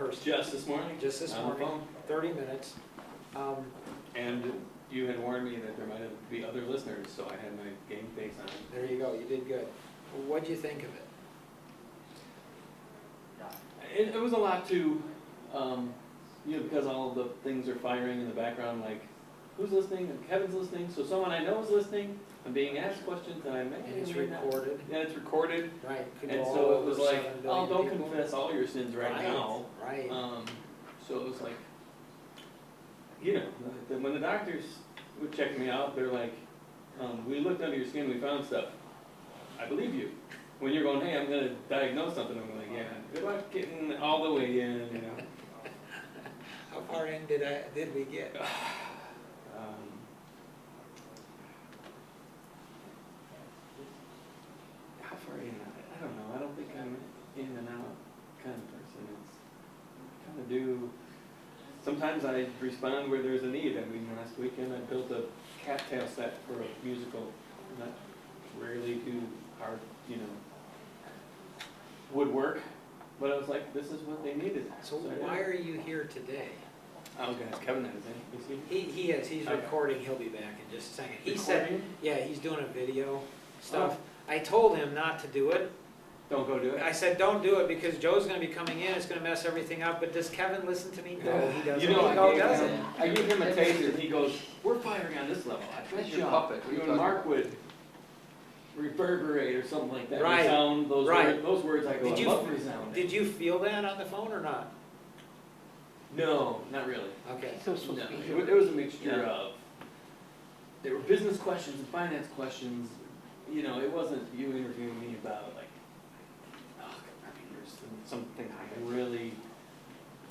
person. Just this morning? Just this On the morning, phone? 30 minutes. And you had warned me that there might be other listeners, so I had my game face on. There you go, you did good. What'd you think of it? It was a lot to, because all the things are firing in the background, like, who's listening? And Kevin's listening, so someone I know is listening. I'm being asked questions that I may. And it's recorded. Yeah, it's recorded. Right. And so it was like, oh, don't confess all your sins right now. Right. So it was like, when the doctors would check me out, they're like, we looked under your skin, we found stuff. I believe you. When you're going, hey, I'm going to diagnose something, I'm like, yeah, good luck getting all the way in, How far in did we get? How far in? I don't know. I don't think I'm in and out kind of person. It's kind of do. Sometimes I respond where there's a need. I mean, last weekend I built a cattail set for a musical. Not rarely do hard, woodwork, but I was like, this is what they needed. So why are you here today? I was gonna ask Kevin that, isn't he? He is. He's recording. He'll be back in just a second. He said, yeah, he's doing a video stuff. I told him not to do it. Don't go do it. I said, don't do it because Joe's going to be coming in. It's going to mess everything up. But does Kevin listen to me? No, he doesn't. I gave him a taste and he goes, we're firing on this level. I bet you puppet. Mark would reverberate or something like that. Right. Resound, those words I go, I love resound. Did you feel that on the phone or not? No, not really. Okay. No, it was a mixture of, there were business questions and finance questions. It wasn't you interviewing me about like, there's something I'm really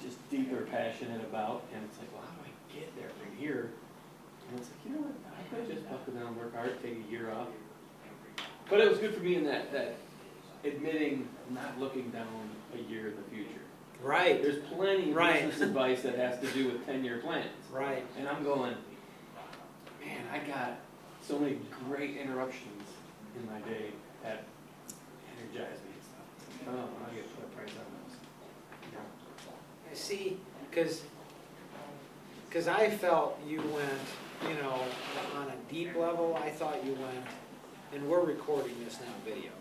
just deep or passionate about, and it's like, well, how do I get there from here? And it's like, what, I could just buckle down, work hard, take a year off. But it was good for me in that admitting not looking down a year in the future. Right. There's plenty of business advice that has to do with 10-year plans. Right. And I'm going, man, I got so many great interruptions in my day that energize me and stuff. Oh, I get to put a price on those. See, because I felt you went, on a deep level. I thought you went, and we're recording this now, video.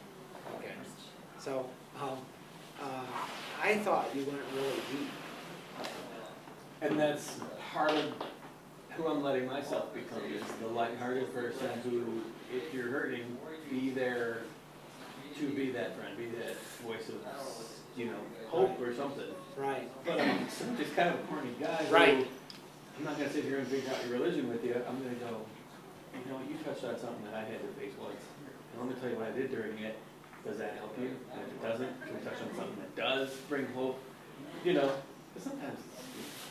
Okay. So, I thought you went really deep. And that's part of who I'm letting myself become, is the lighthearted person who, if you're hurting, be there to be that friend, be that voice of, hope or something. Right. But I'm just kind of a corny guy. Right. I'm not going to sit here and figure out your religion with you. I'm going to go, you touched on something that I had to face once. And let me tell you what I did during it. Does that help you? And if it doesn't, can we touch on something that does bring hope? Because sometimes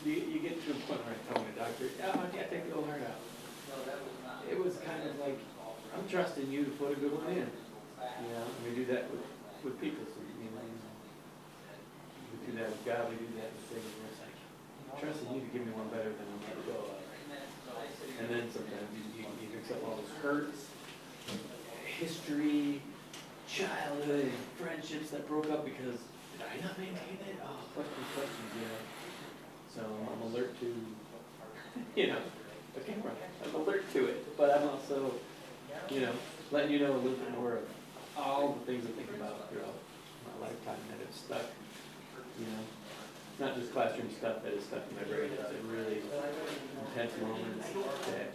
you get to a point where I tell my doctor, I can't take the old heart out. It was kind of like, I'm trusting you to put a good one in. And we do that with people. So, we do that with God, we do that with things where it's like, I'm trusting you to give me one better than I'm going to go of. And then sometimes you mix up all those hurts, history, childhood, friendships that broke up because, did I not maintain it? Oh, questions, So I'm alert to, the camera. I'm alert to it, but I'm also, letting you know a little bit more of all the things I think about throughout my lifetime that have stuck, not just classroom stuff that is stuck in my brain, it's a really intense moments that,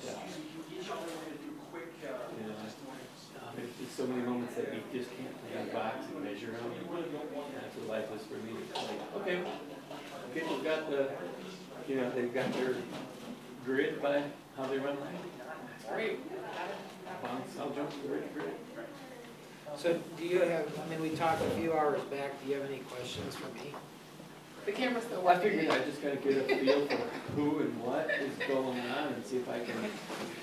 there's just so many moments that you just can't put in a box and measure them. And that's what life is for me. It's like, okay, people got they've got their grid by how they run life. That's great. I'll jump to the grid. So do you have, we talked a few hours back, do you have any questions for me? The camera's still I working. figured I'd just kind of get a feel for who and what is going on and see if I can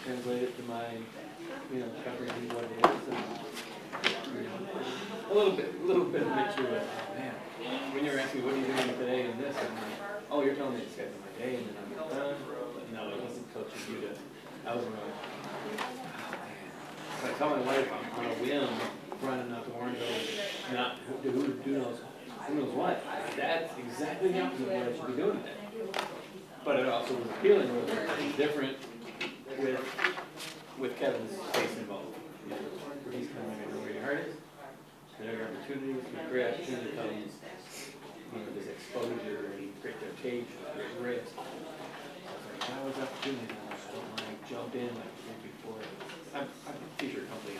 translate it to my, covering what it is. And, a little bit of mixture with, man, when you're asking me what are you doing today and this, I'm like, oh, you're telling me to schedule my day and then I'm done. But no, it wasn't coaching you to, I was really, oh man. So I tell my wife I'm on a whim running out to Warrenville, not who knows who knows what. That's exactly the opposite of what I should be doing there. But it also was appealing, it was different with Kevin's face involved. You know, where he's coming in where your heart is, and there are opportunities, great opportunity comes, you know, there's exposure and great cage, great risk. So it's like, that was opportunity, I don't want to jump in like I did before. I'm a t-shirt company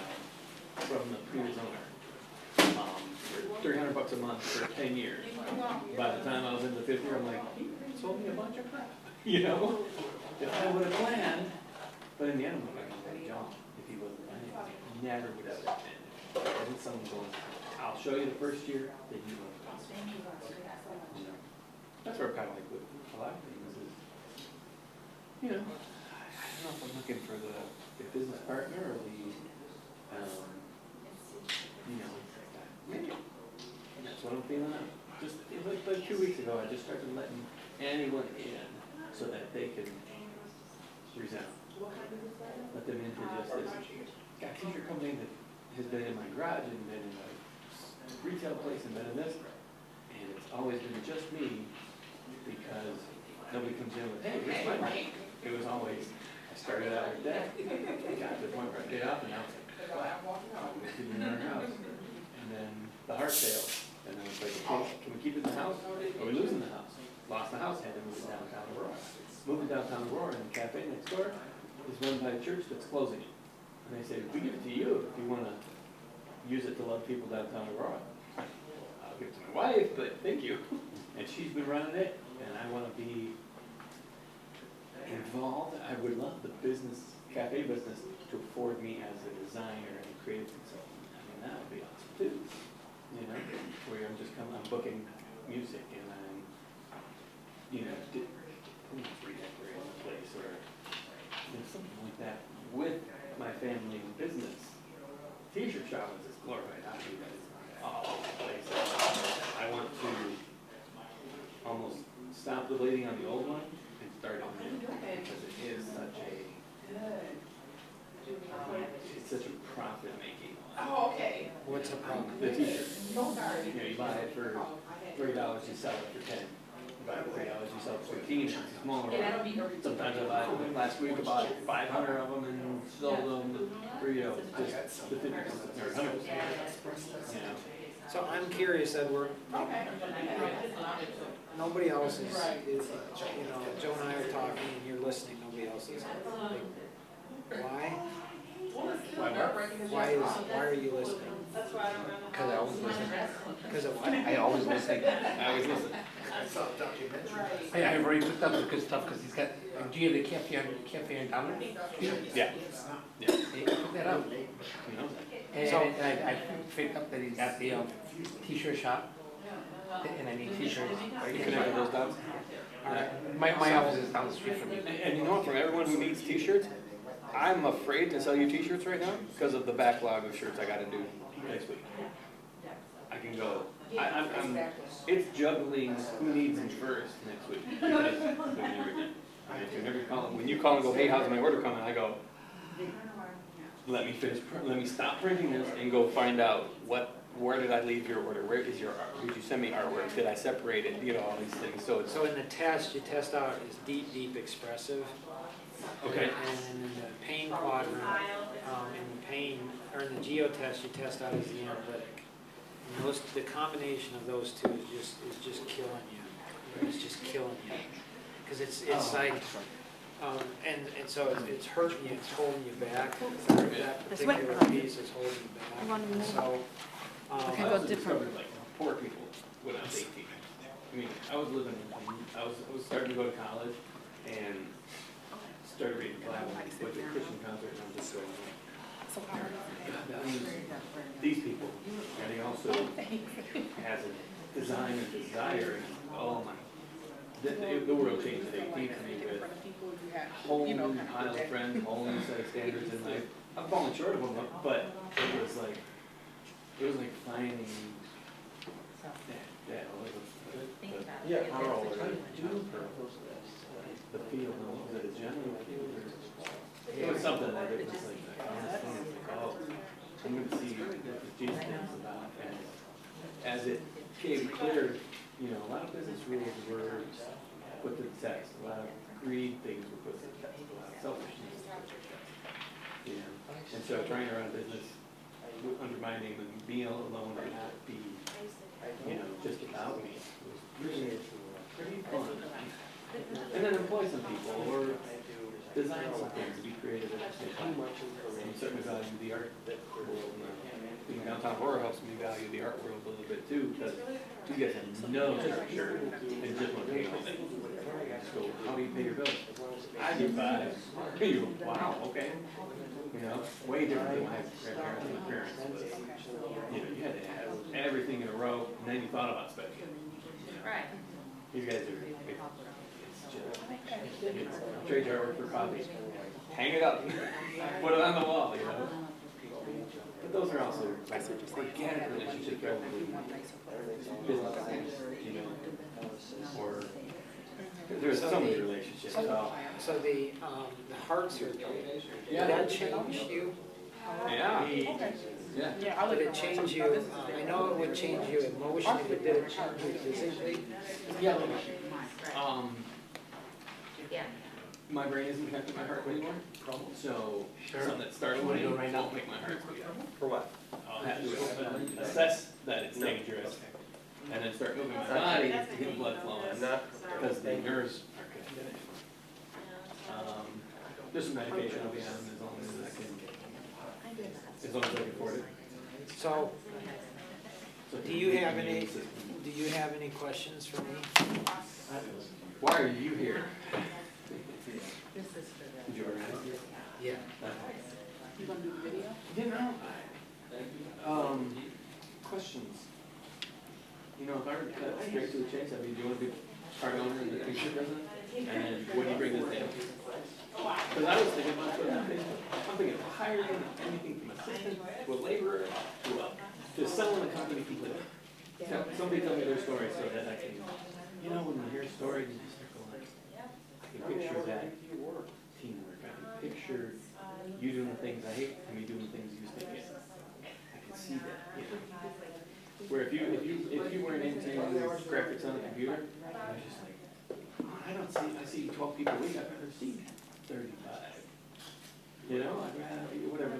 from the previous owner. For $300 a month for 10 years. By the time I was in the 50s, I'm like, he sold me a bunch of crap. You know? If I would have planned, but in the end, I'm like, John, if he wasn't planning, he never would have planned. I think someone goes, I'll show you the first year, then you will. You know? That's where I'm kind of like with a lot of things is, you know, I don't know if I'm looking for the business partner or the, you know, maybe. That's what I'm feeling now. Just like 2 weeks ago, I just started letting anyone in so that they can present. Let them into just this. Got a t-shirt company that has been in my garage and been in my retail place and been in this. And it's always been just me because nobody comes in with, hey, here's my mic. It was always, I started out with that. I got to the point where I get up and now it's like, wow, I'm going to be in our house. And then the heart sales. And then it's like, okay, can we keep it in the house? Or are we losing the house? Lost the house, had to move it downtown Aurora. Moving downtown Aurora and the cafe next door is run by a church that's closing it. And they say, we give it to you if you want to use it to love people downtown Aurora. I'll give it to my wife, but thank you. And she's been running it, and I want to be involved. I would love the business, cafe business, to afford me as a designer and a creative consultant. I mean, that would be awesome too. You know, where I'm just coming, I'm booking music and I'm, you know, redecorating the place or you know, something like that with my family and business. T-shirt shop is this glorified hobby that is all over the place. I want to almost stop the bleeding on the old one and start it new because it is such a, it's such a profit-making. Oh, okay. What's the problem? The t-shirt. No, sorry. You know, you buy it for $3, you sell it for 10. You buy it for $3, you sell it for 15. It's a smaller one. Sometimes I buy it. Last week I bought 500 of them and sold them for, you know, just the 50% or 100%. You know. So I'm curious, Edward, Okay. nobody else is, you know, Joe and I are talking and you're listening, nobody else is. Like, why? Why are you listening? Because I always listen. Because of what? I always listen. I always listen. I've already picked up the good stuff because he's got, do you have the cafe in town? Yeah. Yeah. Hey, pick that up. You know. And I picked up that he's got the t-shirt shop. And I need t-shirts. You connected those dots? My office is down the street from me. And you know what, from everyone who needs t-shirts, I'm afraid to sell you t-shirts right now because of the backlog of shirts I gotta do next week. I can go, it's juggling who needs them first next week. Because we never did. If you never call, when you call and go, hey, how's my order coming? I go, let me stop printing this and go find out where did I leave your order? Where is your art? Did you send me artwork? Did I separate it? You know, all these things. So it's, So in the test, you test out is deep expressive. okay. And in the pain quadrant, in the pain, or in the geotest, you test out as the analytic. And those, the combination of those two is just killing you. It's just killing you. Because it's like, and so it's hurting you, it's holding you back. That particular piece is holding you back. And so, Okay, I go also different. discovered, like, poor people when I was 18. I mean, I was living I was starting to go to college and started reading the Bible, went to a Christian concert, and I'm just going, God values these people, and he also has a design and desire, and oh my, the world changed at 18 for me with whole new pile of friends, whole new set of standards in life. I'm falling short of them, but it was like finding that power or the feel, was it a genuine feel? It was something that it was like, I understand, like, oh, I'm going to see what Jesus is about. And as it became clear, you know, a lot of business rules were put to the test, a lot of greed things were put to the test, a lot of selfishness was put to the test. You know, and so trying to run a business under my name and being alone and not be, you know, just about me was pretty fun. And then employ some people or design some things, be creative at the same time. And certainly value the art world. Being downtown Aurora helps me value the art world a little bit too, because you guys have no structure and just want to pay all day. Just go, how do you pay your bills? I do 5. You go, wow, okay. You know, way different than my grandparents and my parents was, you know, you had to have everything in a row, and then you thought about spending it. Right. These guys are, it's just, you know, trade your artwork for copies. Hang it up, put it on the wall, you know. But those are also like organic relationships rather than business things, you know, or there's so many relationships. So the heart surgery, did that change you? Yeah. Yeah. Yeah, Did it change you, I know it would change you emotionally, but did it change you physically? Yeah. Yeah. My brain isn't connected to my heart anymore, so something that started with me won't make my heart beat. For what? I'll have to assess that it's dangerous, and then start moving my body to get blood flowing, because the nerves are connected. There's some medication I'll be on as long as I can, as long as I can afford it. So, So do you have any questions for me? Why are you here? This is for the. Did you organize it? Yeah. You gonna do the video? You know, questions. You know, if I were to cut straight to the chase, I'd be, do you want to be part owner and the t-shirt business? And then what do you bring this in? Because I was thinking about putting that thing, I'm thinking of hiring anything from assistant to a laborer to selling a company completely. Somebody tell me their story so that I can, you know, when you hear stories, you just start going, I can picture that teamwork. I can picture you doing the things I hate and me doing the things you used to hate. I can see that. You know? Where if you weren't into graphics on the computer, I was just like, oh, I see 12 people a week. I've never seen 35. You know, I'd rather be whatever.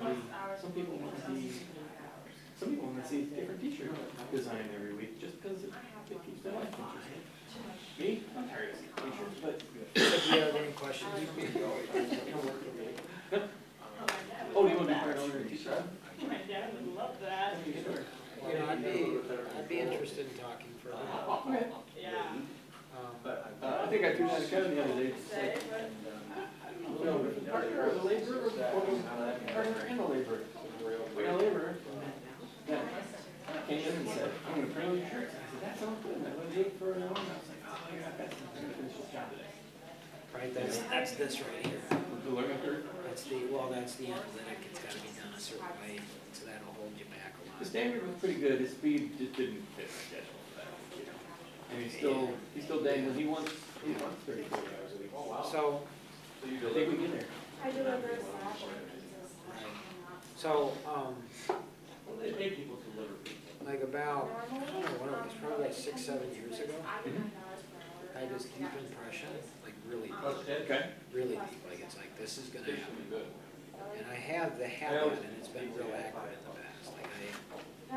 Some people want to see different t-shirt design every week just because it keeps their life interesting. Me, I'm tired of seeing t-shirts, but. Do you have any questions? Oh, do you want to be part owner of t-shirt? My dad would love that. You know, I'd be interested in talking for a while. Okay. Yeah. I think I threw that at Kevin the other day. You know, partner of a laborer or partner and a laborer. We got a laborer that came in and said, I'm going to print on your shirts. I said, that sounds good. And I went in for an hour and I was like, oh, yeah, that's I'm going to finish this job today. Right, that's this right here. The learning curve. That's the analytic, it's gotta be done a certain way, so that'll hold you back a lot. The standard was pretty good. His speed just didn't fit my schedule for that, you know. And he's still dangling. He wants 34 hours a week. So, I think we get there. so, They pay people to deliver pizza. like about, I don't know what it was, probably like 6-7 years ago, I had this deep impression, like really deep, Okay. really deep, like it's like, this is gonna happen. And I have the habit, and it's been real accurate in the past, like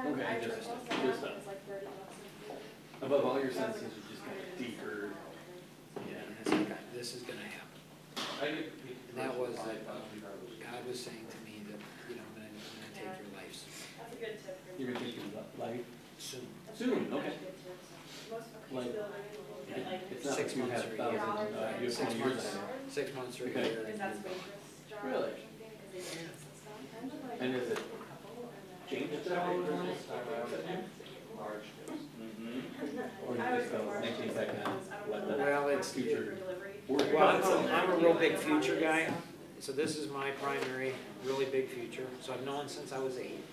Okay, just stuff. Above all your senses, you just got deeper. and it's like, this is gonna happen. And that was, God was saying to me that, you know, I'm gonna take your life soon. You're gonna take your life Soon. soon. Okay. Like, it's not 6 like you months have or a year. thousands. You have 20 years. 6 months or a Okay. year. Really? And is it changed at all? Or you just go 19 seconds, let the Well, it's, future work? well, I'm a real big future guy, so this is my primary, really big future. So I've known since I was 8.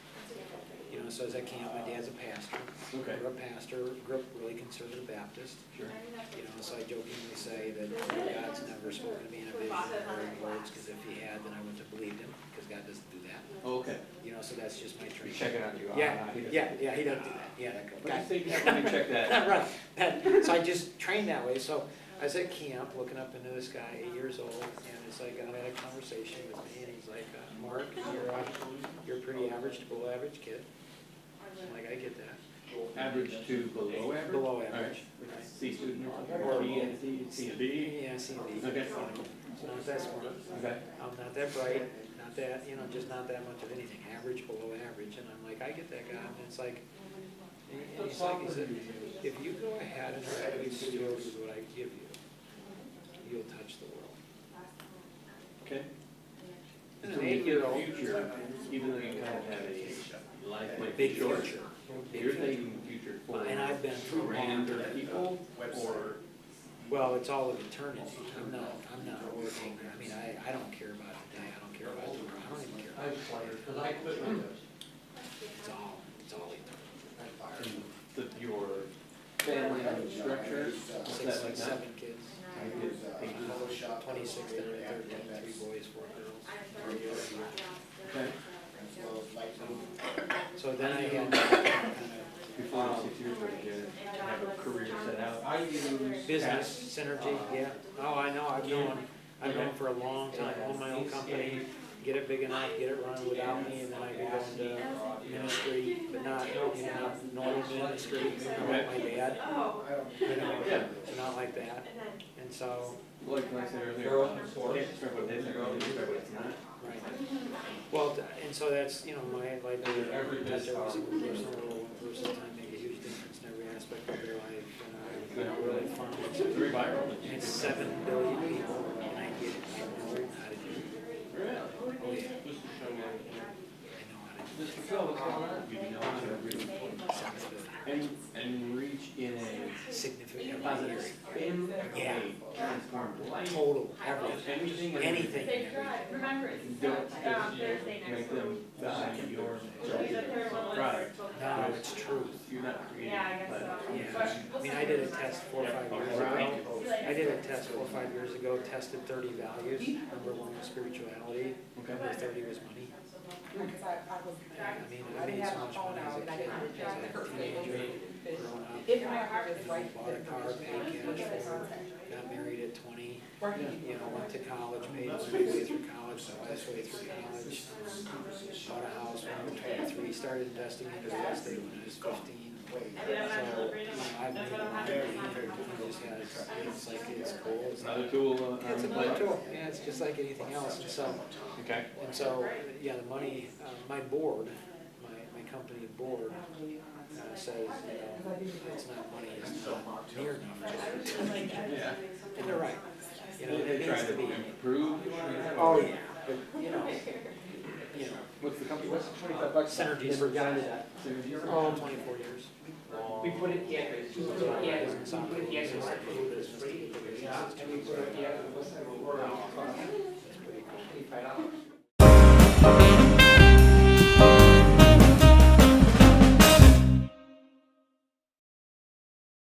You know, so as I camp, my dad's a pastor. Okay. Grew up pastor, grew up really conservative Baptist. Sure. You know, so I jokingly say that God's never spoken to me in a vision or in words, because if he had, then I wouldn't have believed him, because God doesn't do that. Oh, okay. You know, so so that's just my training. Check it on you. Yeah, he doesn't. yeah, he doesn't do that, yeah, that What guy. do you think, let me check that. Right, so I just trained that way, so I was at camp, looking up into this guy, 8 years old, and it's like, I had a conversation with me, and he's like, Mark, you're a pretty average to below average kid. I'm like, I get that. Average to below average? Below All right. average. C student or B and C, C and B? Yeah, C and D. Okay. So not that smart, Okay. not that bright, not that, just not that much of anything, average, below average, and I'm like, I get that guy, and it's like, and he's like, he said, if you go ahead and actually steward with what I give you, you'll touch the world. Okay. And So an in the 8-year-old, future, even though you kind of have a life might big be short, future. you're thinking future for And I've been through grander people or, well, it's all of eternity. I'm not working, I mean, I don't care about today, I don't care about tomorrow, I don't even care about Because I quit my job. it's all eternal. your family structure, what's that like that? 7 kids, You get ages. 26 down to 13, 3 boys, 4 girls. Okay. So then I had kind Before 6 years ago, you have a career set out. I use. of business, synergy, yeah. Oh, I know, I've known for a long time, own my own company, get it big enough, get it running without me, and then I could go into ministry, but not, not normal ministry, like my dad. Yeah. Not like that. And so, Like I said earlier, can't describe what it is, or describe what it's not. right. Well, and so that's, my, like, touch every single person, little person's time make a huge difference in every aspect of their life, really fun. It's very viral. It's 7 billion people, and I get it, I know how to do it. Really? Oh, yeah, Just to show me. I know how to do Just to feel what's going on. You know how to really, it. 7 billion. and reach in a Significant positive area. spin, Yeah. transform life. Total, everything, Anything. and anything, and everything. Remember, it's Don't Thursday just make next them value your product. No, it's truth. You're not creating. Yeah, I guess but- so. Yeah, I mean, I did a test 4 or 5 years ago. I did a test 4 or 5 years ago, tested 30 values. Number 1 was spirituality, number 30 was money. Because I was, I mean, I I didn't made have so my much phone money as out, a and I kid, didn't as a teenager, growing up. if my heart is right, Bought a car, paid cash for it, got married at 20, went to college, paid my way through college, the last way through college. Bought a house when I was 23, started investing in real estate when I was 15. So, I've made a lot of money, it just has, it's like, it's cool. It's Another tool. It's another tool, yeah, it's just like anything else, and so, Okay. yeah, the money, my board, my company board, says, it's not money, it's not near enough. Yeah. And they're right, They it try needs to to be. improve. Oh, yeah, but, What's the company, what's $25? synergies for guys that, Synergies? 24 years. We put it, yeah, Business operations, business, business, business,